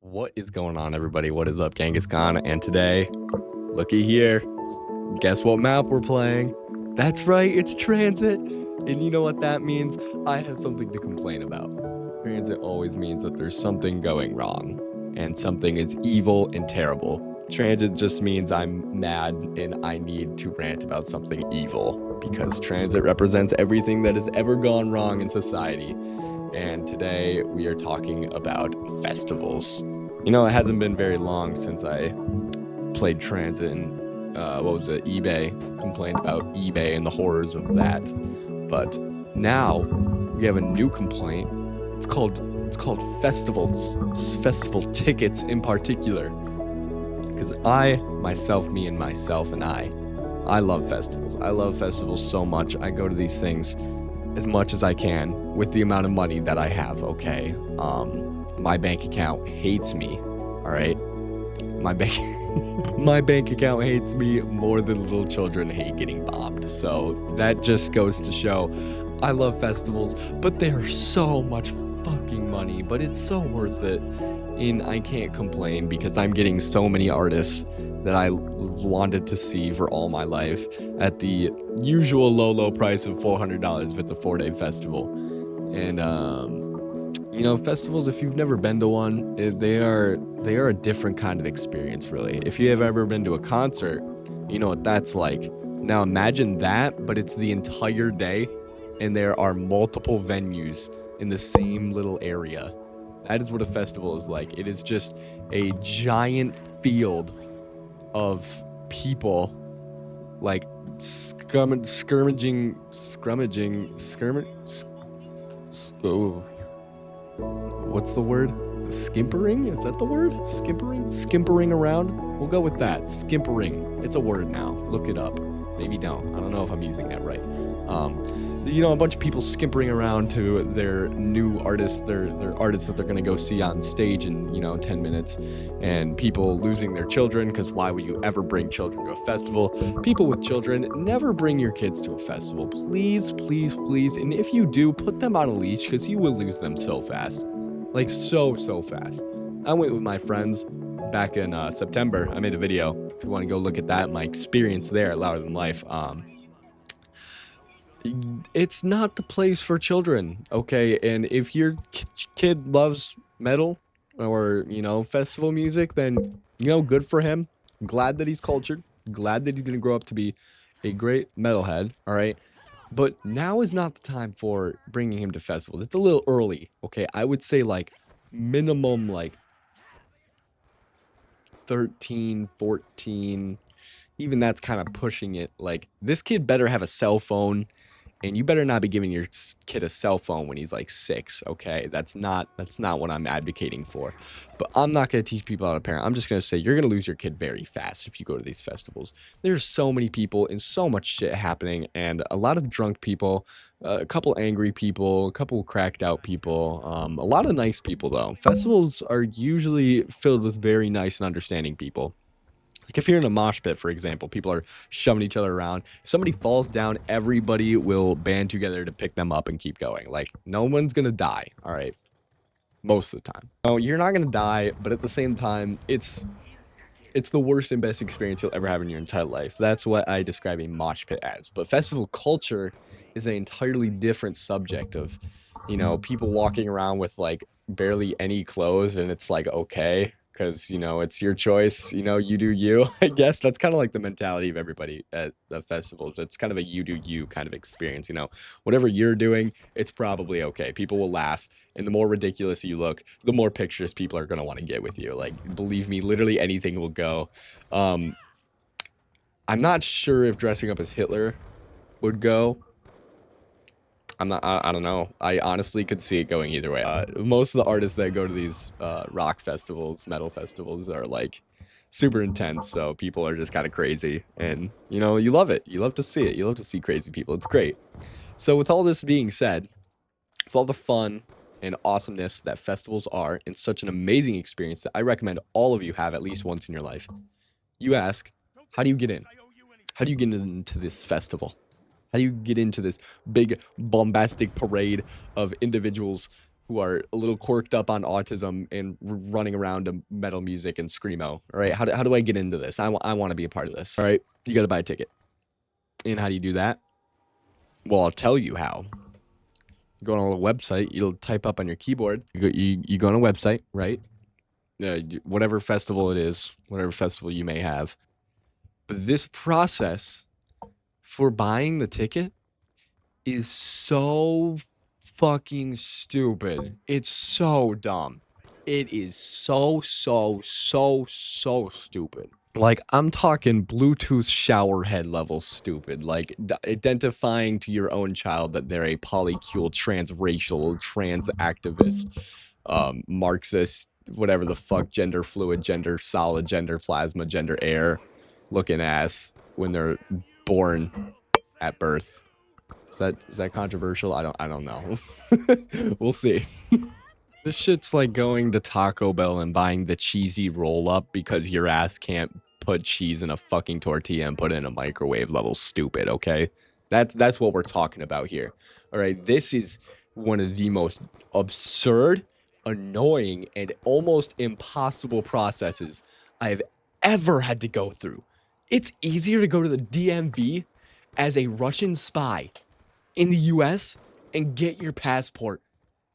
What is going on, everybody? What is up, Genghis Khan? And today, looky here. Guess what map we're playing? That's right, it's Transit. And you know what that means? I have something to complain about. Transit always means that there's something going wrong, and something is evil and terrible. Transit just means I'm mad and I need to rant about something evil, because Transit represents everything that has ever gone wrong in society. And today we are talking about festivals. You know, it hasn't been very long since I played Transit and eBay, complained about eBay and the horrors of that. But now we have a new complaint. It's called festivals, festival tickets in particular. Because I love festivals. I love festivals so much. I go to these things as much as I can with the amount of money that I have, okay? My bank account hates me, all right? My bank account hates me more than little children hate getting bombed. So that just goes to show I love festivals, but they are so much fucking money, but it's so worth it. And I can't complain because I'm getting so many artists that I wanted to see for all my life at the usual low price of $400 if it's a 4-day festival. And you know, festivals, if you've never been to one, they are a different kind of experience, really. If you have ever been to a concert, you know what that's like. Now imagine that, but it's the entire day and there are multiple venues in the same little area. That is what a festival is like. It is just a giant field of people, like skirmaging. What's the word? Skimpering? Is that the word? Skimpering around? We'll go with that. Skimpering. It's a word now. Look it up. Maybe don't. I don't know if I'm using that right. You know, a bunch of people skimpering around to their new artists, their artists that they're going to go see on stage in, 10 minutes, and people losing their children, because why would you ever bring children to a festival? People with children, never bring your kids to a festival. Please, please, please. And if you do, put them on a leash, because you will lose them so fast. Like, so fast. I went with my friends back in September. I made a video. If you want to go look at that, my experience there at Louder Than Life. It's not the place for children, okay? And if your kid loves metal or, festival music, then, good for him. Glad that he's cultured. Glad that he's going to grow up to be a great metalhead, all right? But now is not the time for bringing him to festivals. It's a little early, okay? I would say, like, minimum, like, 13, 14. Even that's kind of pushing it. Like, this kid better have a cell phone. And you better not be giving your kid a cell phone when he's like 6, okay? That's not what I'm advocating for. But I'm not going to teach people how to parent. I'm just going to say you're going to lose your kid very fast if you go to these festivals. There's so many people and so much shit happening, and a lot of drunk people, a couple angry people, a couple cracked out people, a lot of nice people, though. Festivals are usually filled with very nice and understanding people. Like if you're in a mosh pit, for example, people are shoving each other around. If somebody falls down, everybody will band together to pick them up and keep going. Like, no one's going to die, all right? Most of the time. No, you're not going to die, but at the same time, it's the worst and best experience you'll ever have in your entire life. That's what I describe a mosh pit as. But festival culture is an entirely different subject of, people walking around with, like, barely any clothes, and it's like, okay, because, it's your choice, you do you. I guess that's kind of like the mentality of everybody at the festivals. It's kind of a you do you kind of experience, whatever you're doing, it's probably okay. People will laugh, and the more ridiculous you look, the more pictures people are going to want to get with you. Like, believe me, literally anything will go. I'm not sure if dressing up as Hitler would go. I don't know. I honestly could see it going either way. Most of the artists that go to these rock festivals, metal festivals, are like super intense. So people are just kind of crazy, and you love it. You love to see it. You love to see crazy people. It's great. So with all this being said, with all the fun and awesomeness that festivals are, and such an amazing experience that I recommend all of you have at least once in your life, you ask, how do you get in? How do you get into this festival? How do you get into this big bombastic parade of individuals who are a little quirked up on autism and running around to metal music and screamo. All right, how do I get into this? I want to be a part of this. All right, you got to buy a ticket. And how do you do that? Well, I'll tell you how. Go on a website. You'll type up on your keyboard. You go on a website, right? Whatever festival it is, whatever festival you may have. But this process for buying the ticket is so fucking stupid. It's so dumb. It is so stupid. Like, I'm talking Bluetooth shower head level stupid. Like, identifying to your own child that they're a polycule, transracial, trans activist, Marxist, whatever the fuck, gender fluid, gender solid, gender plasma, gender air looking ass when they're born at birth. Is that controversial? I don't know. We'll see. This shit's like going to Taco Bell and buying the cheesy roll up because your ass can't put cheese in a fucking tortilla and put it in a microwave level stupid, okay? That's what we're talking about here. All right, this is one of the most absurd, annoying, and almost impossible processes I've ever had to go through. It's easier to go to the DMV as a Russian spy in the US and get your passport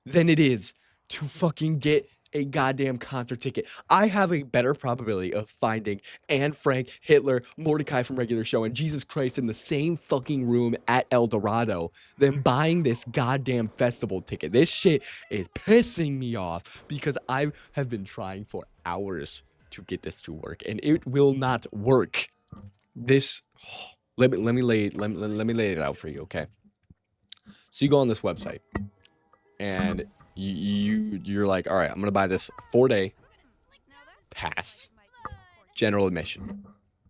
than it is to fucking get a goddamn concert ticket. I have a better probability of finding Anne Frank, Hitler, Mordecai from Regular Show, and Jesus Christ in the same fucking room at El Dorado than buying this goddamn festival ticket. This shit is pissing me off because I have been trying for hours to get this to work, and it will not work. This, let me lay it out for you, okay? So you go on this website, and you're like, all right, I'm gonna buy this 4-day pass, general admission,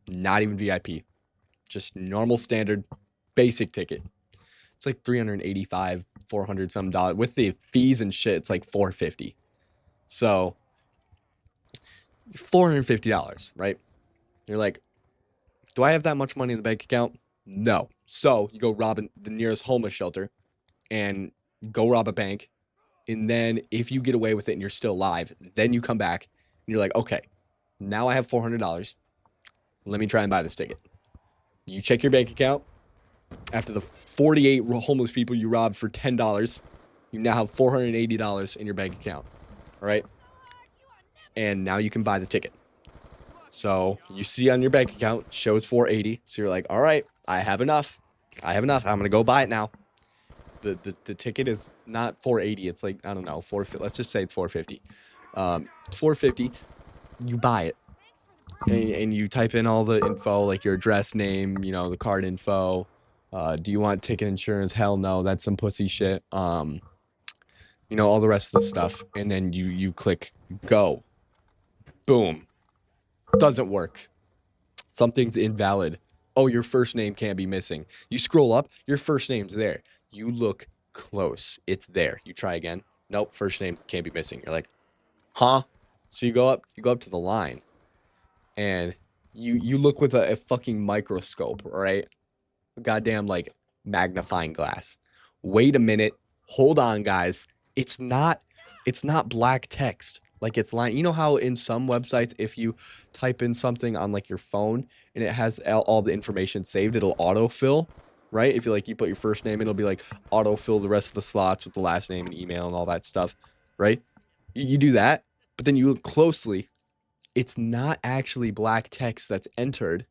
not even VIP, just normal standard basic ticket. It's like $385, $400 some dollars with the fees and shit. It's like $450. So $450, right? You're like, do I have that much money in the bank account? No. So you go rob the nearest homeless shelter and go rob a bank. And then if you get away with it and you're still alive, then you come back and you're like, okay, now I have $400. Let me try and buy this ticket. You check your bank account. After the 48 homeless people you robbed for $10, you now have $480 in your bank account. All right? And now you can buy the ticket. So you see on your bank account, shows $480. So you're like, all right, I have enough. I'm going to go buy it now. The ticket is not $480. It's like, I don't know, $450. Let's just say it's $450. It's $450. You buy it, and you type in all the info, like your address, name, the card info. Do you want ticket insurance? Hell no, that's some pussy shit. All the rest of the stuff, and then you click go. Boom. Doesn't work. Something's invalid. Oh, your first name can't be missing. You scroll up, your first name's there. You look close. It's there. You try again. Nope, first name can't be missing. You're like, huh? So you go up to the line, and you look with a fucking microscope, right? A goddamn like magnifying glass. Wait a minute. Hold on, guys. It's not black text. Like it's line. You know how in some websites, if you type in something on like your phone and it has all the information saved, it'll autofill. Right? If you put your first name, it'll be like autofill the rest of the slots with the last name and email and all that stuff, right? You do that, but then you look closely. It's not actually black text that's entered.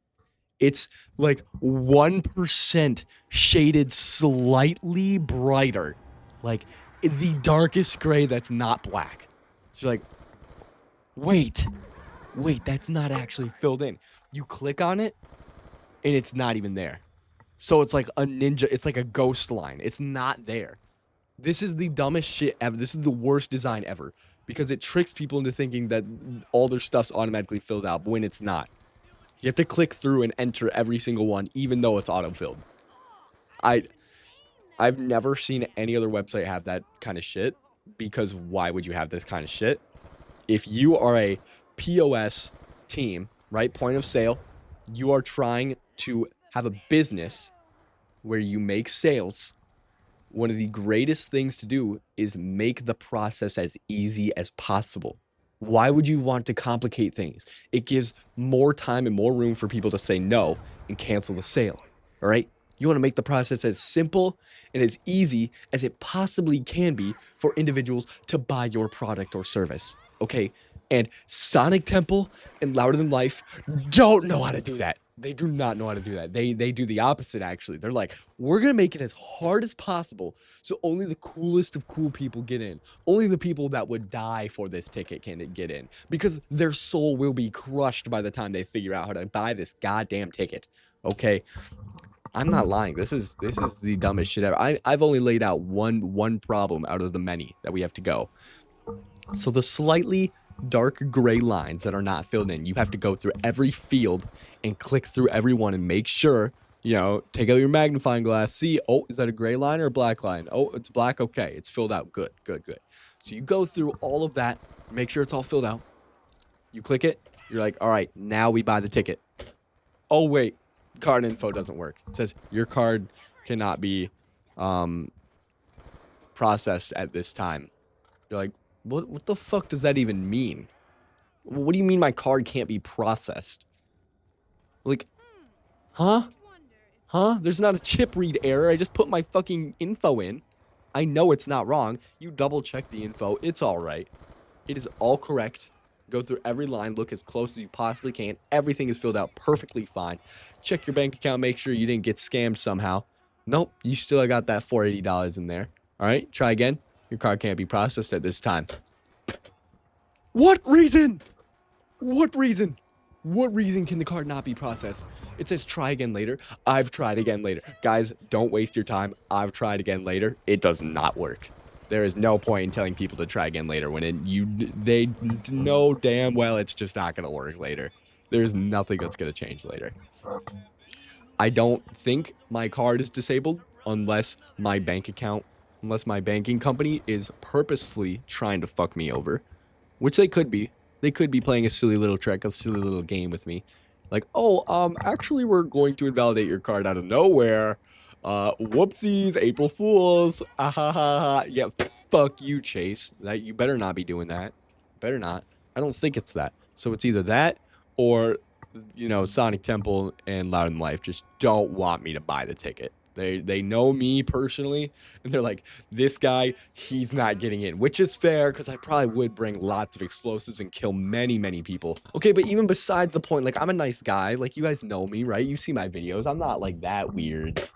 It's like 1% shaded slightly brighter, like the darkest gray that's not black. So you're like, wait, that's not actually filled in. You click on it, and it's not even there. So it's like a ninja, it's like a ghost line. It's not there. This is the dumbest shit ever. This is the worst design ever because it tricks people into thinking that all their stuff's automatically filled out when it's not. You have to click through and enter every single one, even though it's auto-filled. I've never seen any other website have that kind of shit because why would you have this kind of shit? If you are a POS team, right, point of sale, you are trying to have a business where you make sales, one of the greatest things to do is make the process as easy as possible. Why would you want to complicate things? It gives more time and more room for people to say no and cancel the sale. All right? You want to make the process as simple and as easy as it possibly can be for individuals to buy your product or service. Okay? And Sonic Temple and Louder Than Life don't know how to do that. They do not know how to do that. They do the opposite, actually. They're like, we're going to make it as hard as possible so only the coolest of cool people get in. Only the people that would die for this ticket can get in. Because their soul will be crushed by the time they figure out how to buy this goddamn ticket. Okay? I'm not lying. This is the dumbest shit ever. I've only laid out one problem out of the many that we have to go. So the slightly dark gray lines that are not filled in, you have to go through every field and click through every one and make sure, you know, take out your magnifying glass, see, oh, is that a gray line or a black line? Oh, it's black. Okay, it's filled out. Good, good, good. So you go through all of that, make sure it's all filled out. You click it. You're like, all right, now we buy the ticket. Oh, wait, card info doesn't work. It says your card cannot be processed at this time. You're like, what the fuck does that even mean? What do you mean my card can't be processed? Like, huh? Huh? There's not a chip read error. I just put my fucking info in. I know it's not wrong. You double check the info. It's all right. It is all correct. Go through every line. Look as close as you possibly can. Everything is filled out perfectly fine. Check your bank account. Make sure you didn't get scammed somehow. Nope. You still got that $480 in there. All right. Try again. Your card can't be processed at this time. What reason? What reason? What reason can the card not be processed? It says try again later. I've tried again later. Guys, don't waste your time. I've tried again later. It does not work. There is no point in telling people to try again later when they know damn well it's just not going to work later. There's nothing that's going to change later. I don't think my card is disabled unless my banking company is purposefully trying to fuck me over, which they could be. They could be playing a silly little trick, a silly little game with me. Like, oh, actually, we're going to invalidate your card out of nowhere. Whoopsies, April Fools. Ah, ha, ha, ha. Yeah, fuck you, Chase. You better not be doing that. Better not. I don't think it's that. So it's either that or, you know, Sonic Temple and Louder Than Life just don't want me to buy the ticket. They know me personally, and they're like, this guy, he's not getting in, which is fair, because I probably would bring lots of explosives and kill many, many people. Okay, but even besides the point, like, I'm a nice guy. Like, you guys know me, right? You see my videos. I'm not, like, that weird.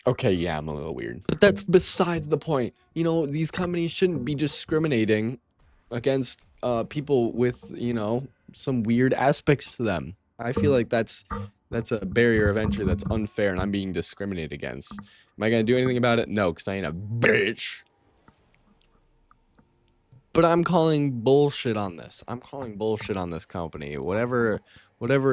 Okay, yeah, I'm a little weird. But that's besides the point. You know, these companies shouldn't be discriminating against people with, you know, some weird aspects to them. I feel like that's a barrier of entry that's unfair and I'm being discriminated against. Am I going to do anything about it? No, because I ain't a bitch. But I'm calling bullshit on this. I'm calling bullshit on this company. Whatever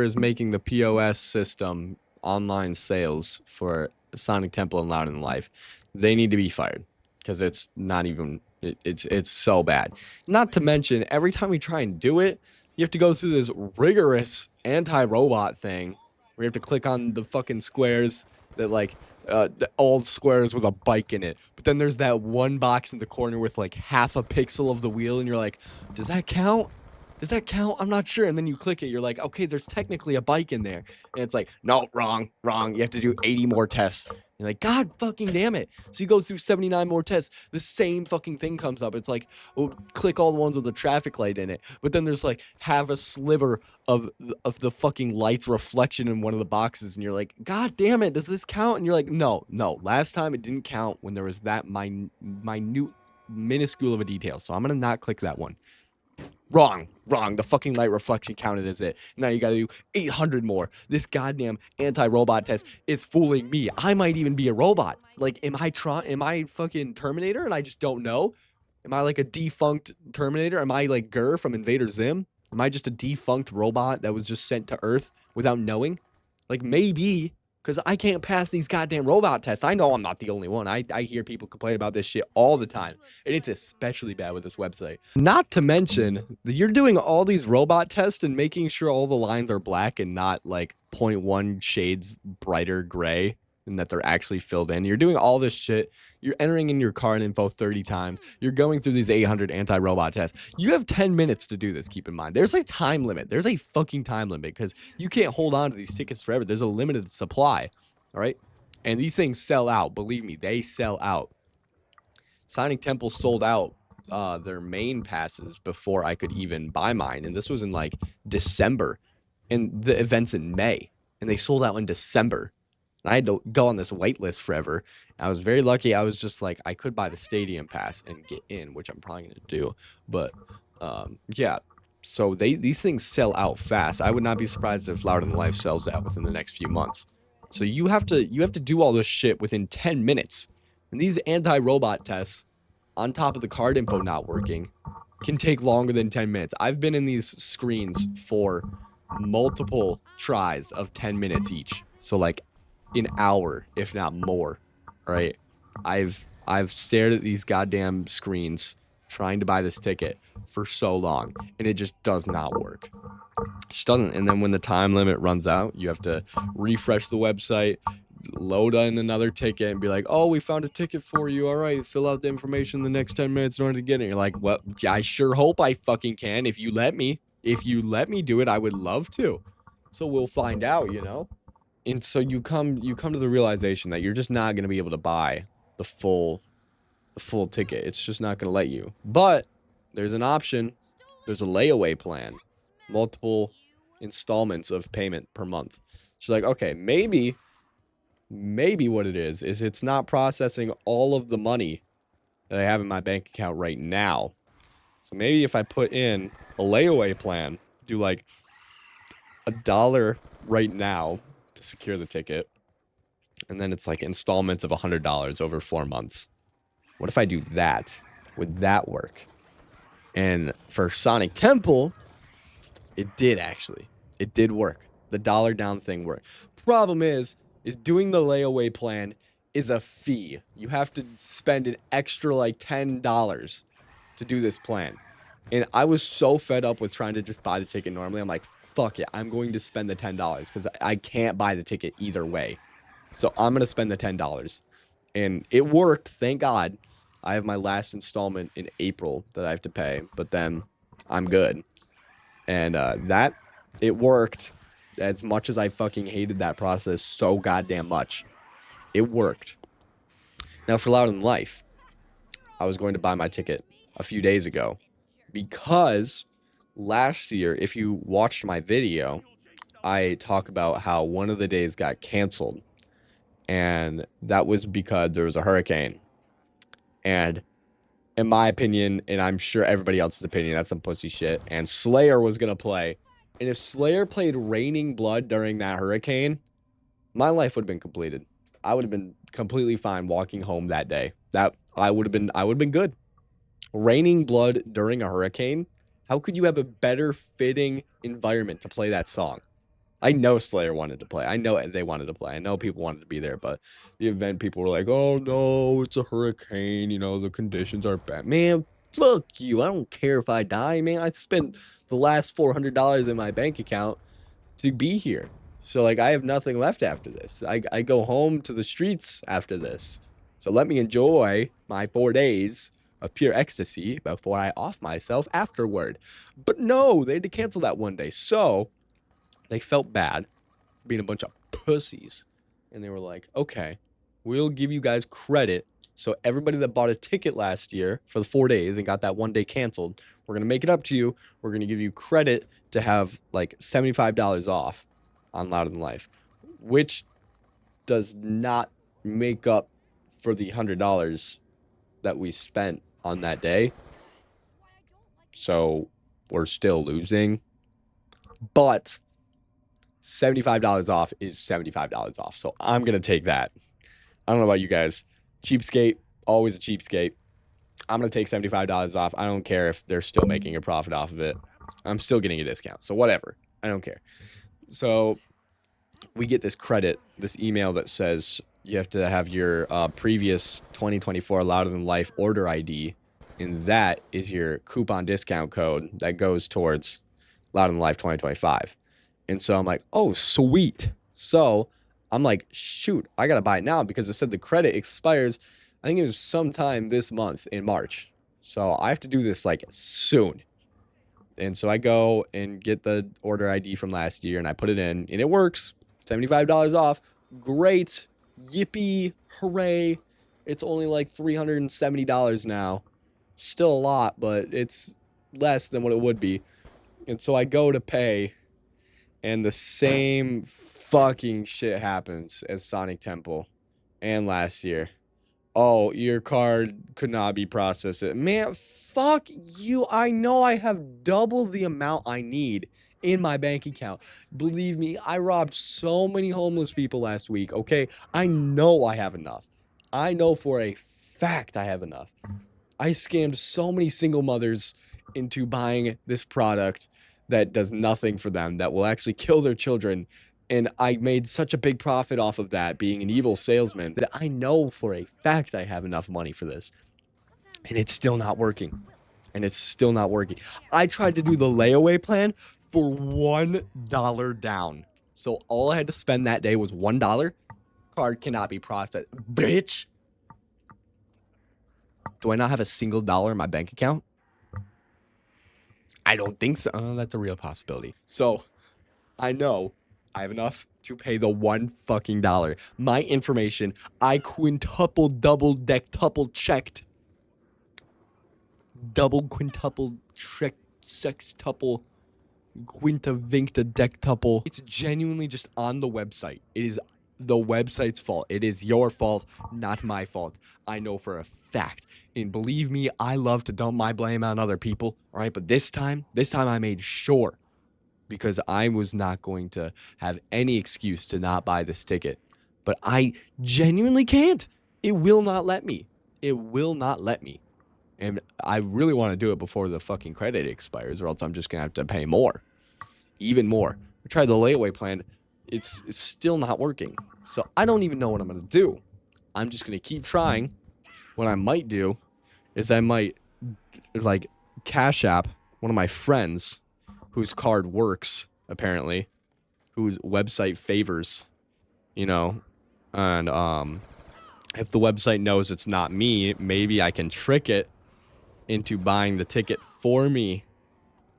is making the POS system online sales for Sonic Temple and Louder Than Life, they need to be fired because it's not even it's so bad. Not to mention, every time we try and do it, you have to go through this rigorous anti-robot thing where you have to click on the fucking squares that like all squares with a bike in it. But then there's that one box in the corner with like half a pixel of the wheel, and you're like, does that count? Does that count? I'm not sure. And then you click it, you're like, okay, there's technically a bike in there. And it's like, no, wrong. You have to do 80 more tests. You're like, God fucking damn it. So you go through 79 more tests. The same fucking thing comes up. It's like, oh, click all the ones with the traffic light in it. But then there's like half a sliver of the fucking light's reflection in one of the boxes. And you're like, God damn it. Does this count? And you're like, no. Last time it didn't count when there was that minute, minuscule of a detail. So I'm going to not click that one. Wrong. The fucking light reflection counted as it. Now you gotta do 800 more. This goddamn anti-robot test is fooling me. I might even be a robot. Like, am I fucking Terminator and I just don't know? Am I like a defunct Terminator? Am I like Gur from Invader Zim? Am I just a defunct robot that was just sent to Earth without knowing? Like, maybe. because I can't pass these goddamn robot tests. I know I'm not the only one. I hear people complain about this shit all the time, and it's especially bad with this website. Not to mention, you're doing all these robot tests and making sure all the lines are black and not like 0.1 shades brighter gray, and that they're actually filled in. You're doing all this shit. You're entering in your card info 30 times. You're going through these 800 anti-robot tests. You have 10 minutes to do this, keep in mind. There's a time limit. There's a fucking time limit because you can't hold on to these tickets forever. There's a limited supply, all right? And these things sell out. Believe me, they sell out. Sonic Temple sold out their main passes before I could even buy mine. And this was in like December. And the event's in May. And they sold out in December. I had to go on this wait list forever. I was very lucky. I was just like, I could buy the stadium pass and get in, which I'm probably going to do. But yeah, so these things sell out fast. I would not be surprised if Louder Than Life sells out within the next few months. So you have to do all this shit within 10 minutes. And these anti-robot tests, on top of the card info not working, can take longer than 10 minutes. I've been in these screens for multiple tries of 10 minutes each. So like an hour, if not more, right? I've stared at these goddamn screens trying to buy this ticket for so long, and it just does not work. It just doesn't. And then when the time limit runs out, you have to refresh the website, load in another ticket, and be like, oh, we found a ticket for you. All right, fill out the information in the next 10 minutes in order to get it. And you're like, well, I sure hope I fucking can. If you let me do it, I would love to. So we'll find out, you know? And so you come to the realization that you're just not going to be able to buy the full ticket. It's just not going to let you. But there's an option. There's a layaway plan. Multiple installments of payment per month. So like, okay, maybe what it is it's not processing all of the money that I have in my bank account right now. So maybe if I put in a layaway plan, do like $1 right now to secure the ticket, and then it's like installments of $100 over 4 months. What if I do that? Would that work? And for Sonic Temple, it did actually. It did work. The dollar down thing worked. Problem is doing the layaway plan is a fee. You have to spend an extra like $10 to do this plan. And I was so fed up with trying to just buy the ticket normally. I'm like, fuck it, I'm going to spend the $10 because I can't buy the ticket either way. So I'm going to spend the $10. And it worked, thank God. I have my last installment in April that I have to pay, but then I'm good. And it worked. As much as I fucking hated that process so goddamn much, it worked. Now for Louder Than Life, I was going to buy my ticket a few days ago because last year, if you watched my video, I talk about how one of the days got canceled, and that was because there was a hurricane. And in my opinion, and I'm sure everybody else's opinion, that's some pussy shit, and Slayer was going to play. And if Slayer played Raining Blood during that hurricane, my life would have been completed. I would have been completely fine walking home that day. That I would have been good. Raining Blood during a hurricane? How could you have a better fitting environment to play that song? I know Slayer wanted to play. I know they wanted to play. I know people wanted to be there, but the event people were like, oh no, it's a hurricane, you know, the conditions are bad. Man, fuck you. I don't care if I die, man. I spent the last $400 in my bank account to be here. So like I have nothing left after this. I go home to the streets after this. So let me enjoy my 4 days of pure ecstasy before I off myself afterward. But no, they had to cancel that one day. So they felt bad being a bunch of pussies. And they were like, okay, we'll give you guys credit. So everybody that bought a ticket last year for the 4 days and got that one day canceled, we're going to make it up to you. We're going to give you credit to have like $75 off on Louder Than Life, which does not make up for the $100 that we spent on that day. So we're still losing. But $75 off is $75 off. So I'm going to take that. I don't know about you guys. Cheapskate, always a cheapskate. I'm going to take $75 off. I don't care if they're still making a profit off of it. I'm still getting a discount. So whatever. I don't care. So we get this credit, this email that says you have to have your previous 2024 Louder Than Life order ID, and that is your coupon discount code that goes towards Louder Than Life 2025. And so I'm like, oh, sweet. So I'm like, shoot, I got to buy it now because it said the credit expires, I think it was sometime this month in March. So I have to do this like soon. And so I go and get the order ID from last year and I put it in and it works. $75 off. Great. Yippee. Hooray. It's only like $370 now. Still a lot, but it's less than what it would be. And so I go to pay and the same fucking shit happens as Sonic Temple and last year. Oh, your card could not be processed. Man, fuck you. I know I have double the amount I need in my bank account. Believe me, I robbed so many homeless people last week, okay? I know I have enough. I know for a fact I have enough. I scammed so many single mothers into buying this product that does nothing for them, that will actually kill their children. And I made such a big profit off of that, being an evil salesman, that I know for a fact I have enough money for this. And it's still not working. And it's still not working. I tried to do the layaway plan for $1 down. So all I had to spend that day was $1. Card cannot be processed. Bitch! Do I not have a single dollar in my bank account? I don't think so. That's a real possibility. So I know I have enough to pay the $1 fucking dollar. My information, I quintuple, double, dectuple checked. Double, quintuple, check, sextuple, quinta, dectuple. It's genuinely just on the website. It is the website's fault. It is your fault, not my fault. I know for a fact. And believe me, I love to dump my blame on other people. All right, but this time I made sure, because I was not going to have any excuse to not buy this ticket. But I genuinely can't. It will not let me. It will not let me. And I really want to do it before the fucking credit expires, or else I'm just going to have to pay more. Even more. I tried the layaway plan. It's still not working. So I don't even know what I'm going to do. I'm just going to keep trying. What I might do is I might, like, Cash App one of my friends whose card works, apparently, whose website favors, and if the website knows it's not me, maybe I can trick it into buying the ticket for me.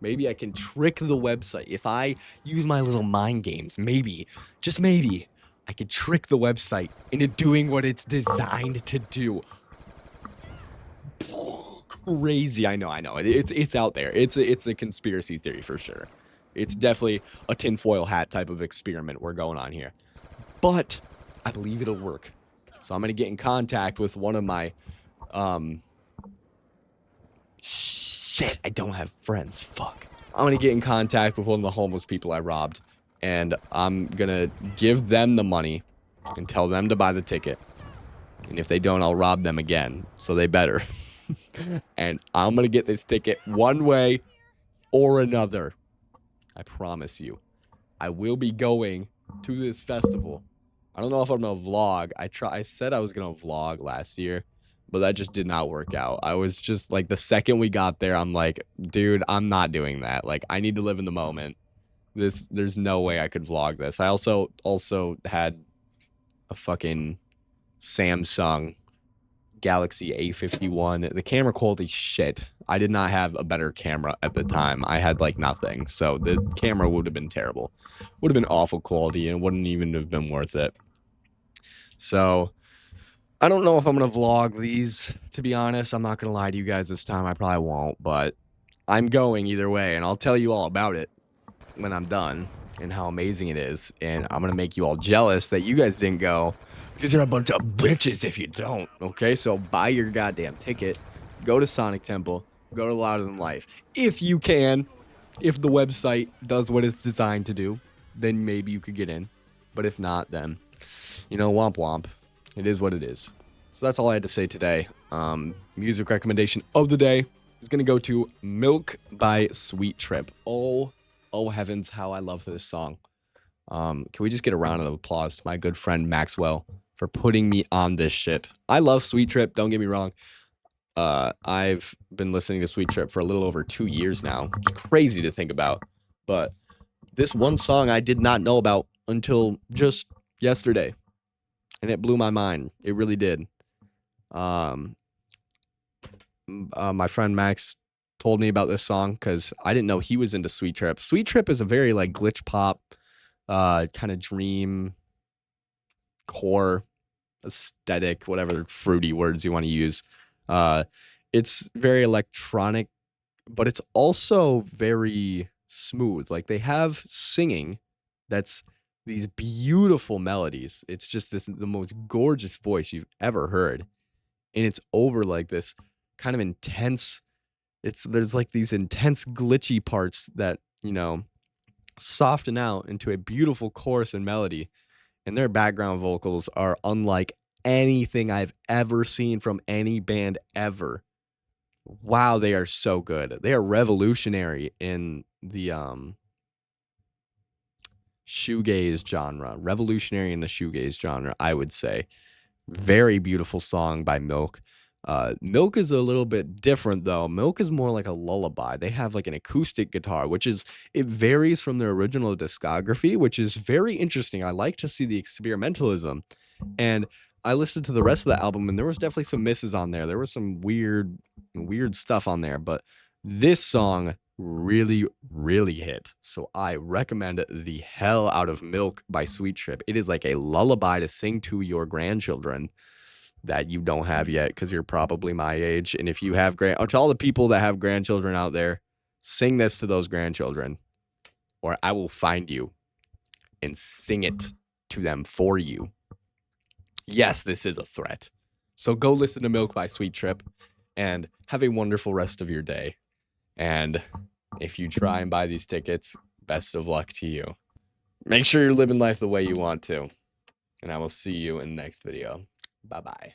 Maybe I can trick the website. If I use my little mind games, maybe, just maybe, I could trick the website into doing what it's designed to do. Crazy. I know. It's out there. It's a conspiracy theory for sure. It's definitely a tinfoil hat type of experiment we're going on here. But I believe it'll work. So I'm going to get in contact with one of my, shit, I don't have friends. Fuck. I'm going to get in contact with one of the homeless people I robbed. And I'm going to give them the money and tell them to buy the ticket. And if they don't, I'll rob them again. So they better. And I'm going to get this ticket one way or another. I promise you. I will be going to this festival. I don't know if I'm going to vlog. I said I was going to vlog last year, but that just did not work out. I was just like, the second we got there, I'm like, dude, I'm not doing that. Like, I need to live in the moment. There's no way I could vlog this. I also had a fucking Samsung Galaxy A51. The camera quality shit. I did not have a better camera at the time. I had like nothing. So the camera would have been terrible. Would have been awful quality and wouldn't even have been worth it. So I don't know if I'm going to vlog these, to be honest. I'm not going to lie to you guys this time. I probably won't, but I'm going either way, and I'll tell you all about it when I'm done and how amazing it is. And I'm going to make you all jealous that you guys didn't go, because you're a bunch of bitches if you don't, okay? So buy your goddamn ticket, go to Sonic Temple, go to Louder Than Life. If you can, if the website does what it's designed to do, then maybe you could get in. But if not, then, womp womp. It is what it is. So that's all I had to say today. Music recommendation of the day is going to go to Milk by Sweet Trip. Oh heavens, how I love this song. Can we just get a round of applause to my good friend Maxwell for putting me on this shit? I love Sweet Trip, don't get me wrong. I've been listening to Sweet Trip for a little over 2 years now. It's crazy to think about. But this one song I did not know about until just yesterday. And it blew my mind. It really did. My friend Max told me about this song because I didn't know he was into Sweet Trip. Sweet Trip is a very like glitch pop, kind of dream core aesthetic, whatever fruity words you want to use. It's very electronic, but it's also very smooth. Like they have singing that's these beautiful melodies. It's just the most gorgeous voice you've ever heard. And it's over like this kind of intense, there's like these intense glitchy parts that, soften out into a beautiful chorus and melody. And their background vocals are unlike anything I've ever seen from any band ever. Wow, they are so good. They are revolutionary in the shoegaze genre. Revolutionary in the shoegaze genre, I would say. Very beautiful song by Milk. Milk is a little bit different though. Milk is more like a lullaby. They have like an acoustic guitar, it varies from their original discography, which is very interesting. I like to see the experimentalism. And I listened to the rest of the album and there was definitely some misses on there. There was some weird stuff on there, but this song really, really hit. So I recommend the hell out of Milk by Sweet Trip. It is like a lullaby to sing to your grandchildren that you don't have yet because you're probably my age. And if you have to all the people that have grandchildren out there, sing this to those grandchildren, or I will find you and sing it to them for you. Yes, this is a threat. So go listen to Milk by Sweet Trip and have a wonderful rest of your day. And if you try and buy these tickets, best of luck to you. Make sure you're living life the way you want to. And I will see you in the next video. Bye-bye.